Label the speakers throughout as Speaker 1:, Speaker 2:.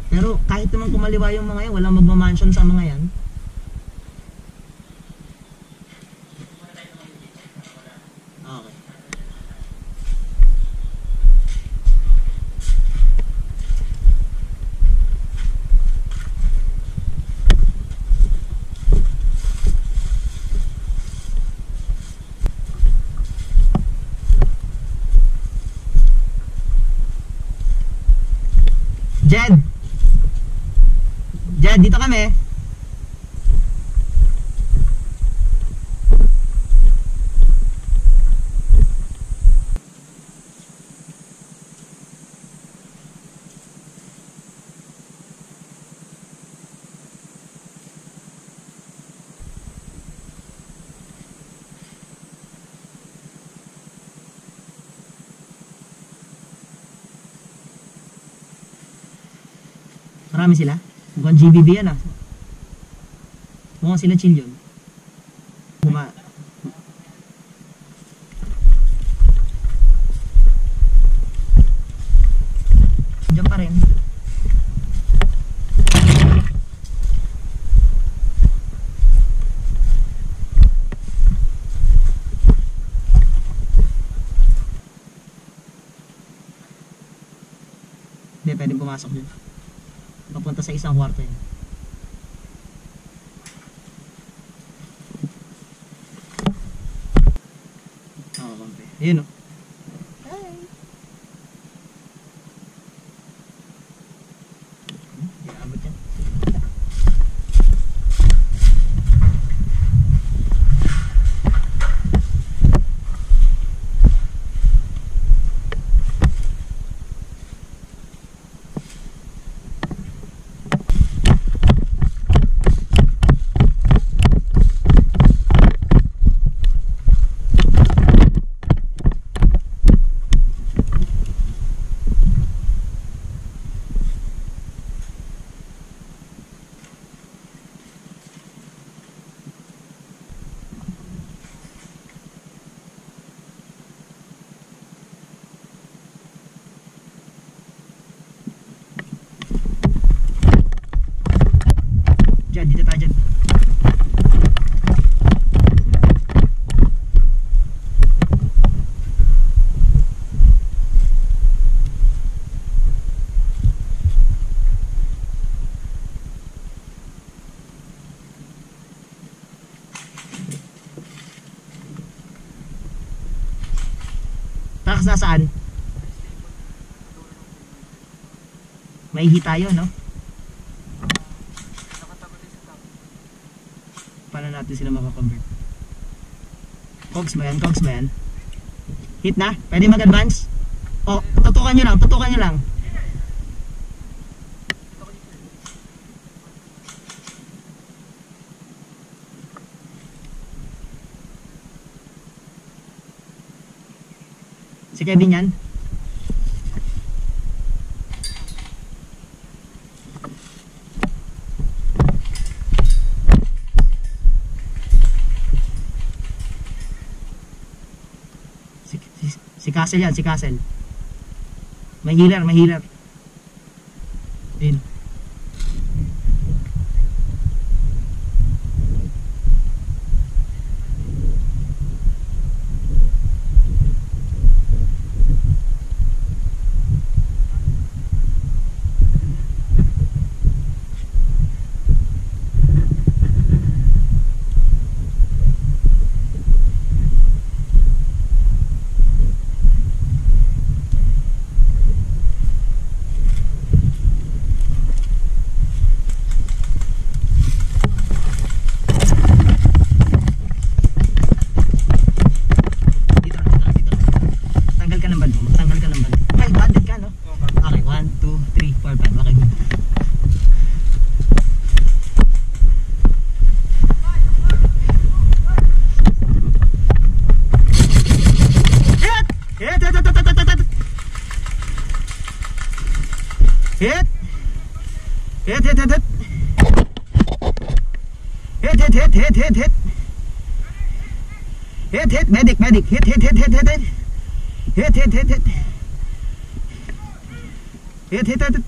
Speaker 1: Pero kahit naman kumaliwa yung mga yan, walang magmamansion sa mga yan. Okay. Jed! Jed, dito kami. Marami sila. Mukhang GBB yan ah. Mukhang sila chill yun. Diyan pa rin. Hindi, pwedeng pumasok dun. Papunta sa isang kwarto yun. Oo, kampi. Ayun o. Hi! Hindi abot yan. Dito tayo dyan. Takas nasaan? Maihi tayo, no? Paano natin sila makakonvert? Cogs ba yan? Cogs ba yan? Hit na? Pwede mag-advance? O, tutukan nyo lang, tutukan nyo lang. Si Kevin yan? Si Castle yan, si Castle. May healer, may healer. Din. Hit! Hit, hit, hit, hit! Hit, hit, hit, hit, hit, hit! Hit, hit, medic, medic! Hit, hit, hit, hit, hit, hit! Hit, hit, hit, hit! Hit, hit, hit, hit!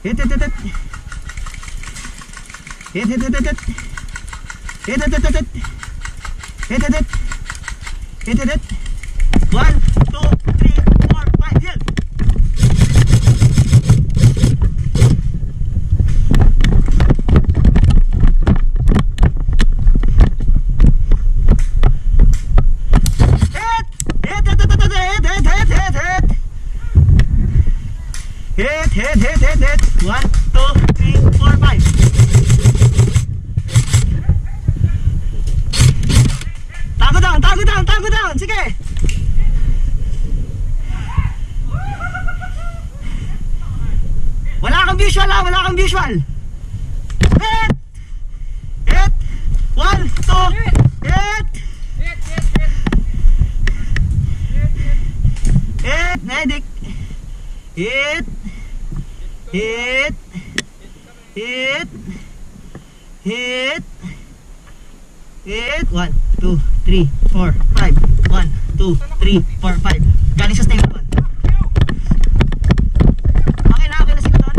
Speaker 1: Hit, hit, hit, hit. Hit, hit, hit, hit, hit. Hit, hit, hit, hit, hit. Hit, hit, hit. Hit, hit, hit. 1, 2, 3, 4, 5. Hit. Hit. 1, 2, 3, 4, 5. Tago down. Sige. Wala kang visual. Hit. 1, 2, hit. Hit, medic. Hit. 1, 2, 3, 4, 5. 1, 2, 3, 4, 5. Galing sa stable 1. Okay na sila doon.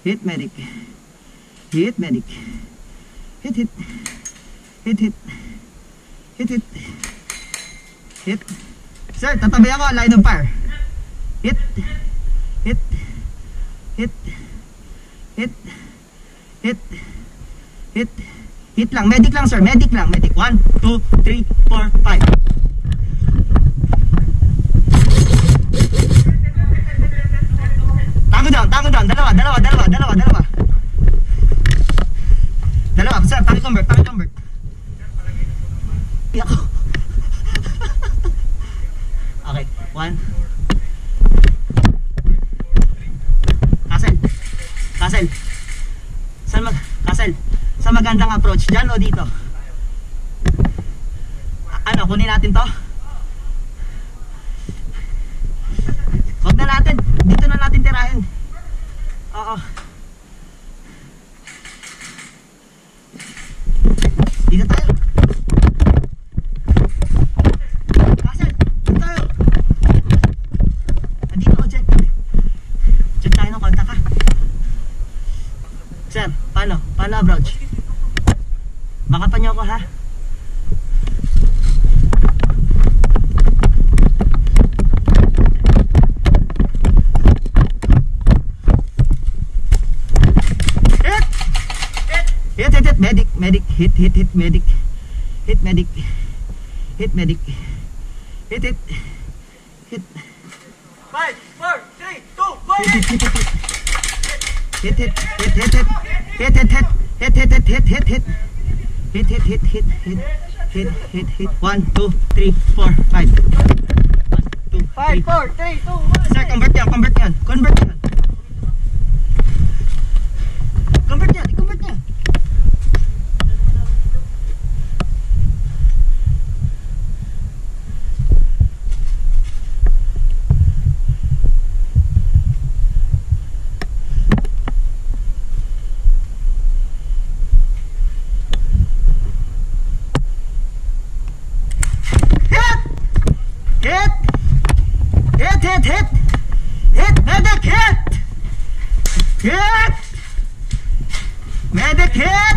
Speaker 1: Hit medic. Hit medic. Hit. Sir, tatabi ako, line of fire. Hit. Hit lang, medic lang sir, medic. 1, 2, 3, 4, 5. Tago down. Dalawa. Sir, taki convert. Ako. Okay, 1. Castle. Sa magandang approach dyan o dito? Ano, kunin natin to? Wag na natin, dito na natin tirahin. Oo. Dito tayo. Castle, dito tayo. Andito objective. Check tayo ng kontak ha. Sir, paano approach? Baka pa nyo ako ha. Hit medic. Hit medic. Hit 5, 4, 3, 2, 1. Hit 1, 2, 3, 4, 5. 1, 2, 5, 4, 3, 2, 1. Sir, convert yan. Convert yan. Medic hit!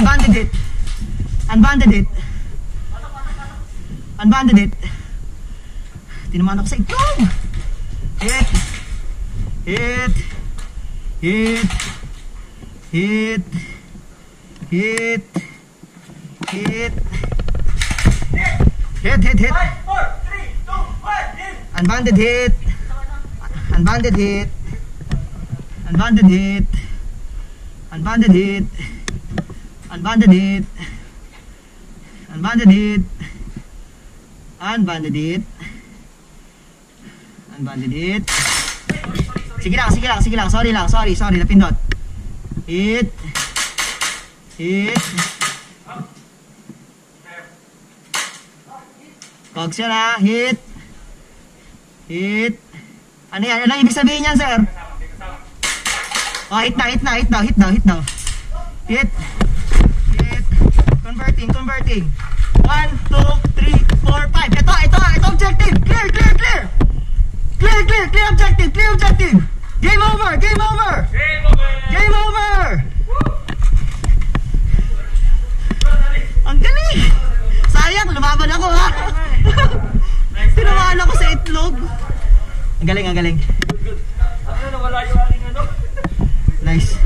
Speaker 1: Unbanded it. Unbanded it. Unbanded it. Tinamaan ako sa itlog. Hit. Hit. Hit. Hit. Hit. Hit. Hit, hit, hit.
Speaker 2: 5, 4, 3, 2, 1, hit.
Speaker 1: Unbanded hit. Unbanded hit. Unbanded hit. Unbanded hit. Unbanded hit. Unbanded hit. Unbanded hit. Unbanded hit. Sige lang. Sorry, napindot. Hit. Hit. Cogs yan ha. Hit. Hit. Ano yan? Ano ibig sabihin yan, sir? Oh, hit daw. Hit. Hit. Converting. 1, 2, 3, 4, 5. Ito objective. Clear objective. Game over. Ang galing. Sayang, lumaban ako ha. Tinamaan ako sa itlog. Ang galing.
Speaker 2: Ano, nawala yung aking ano?
Speaker 1: Nice.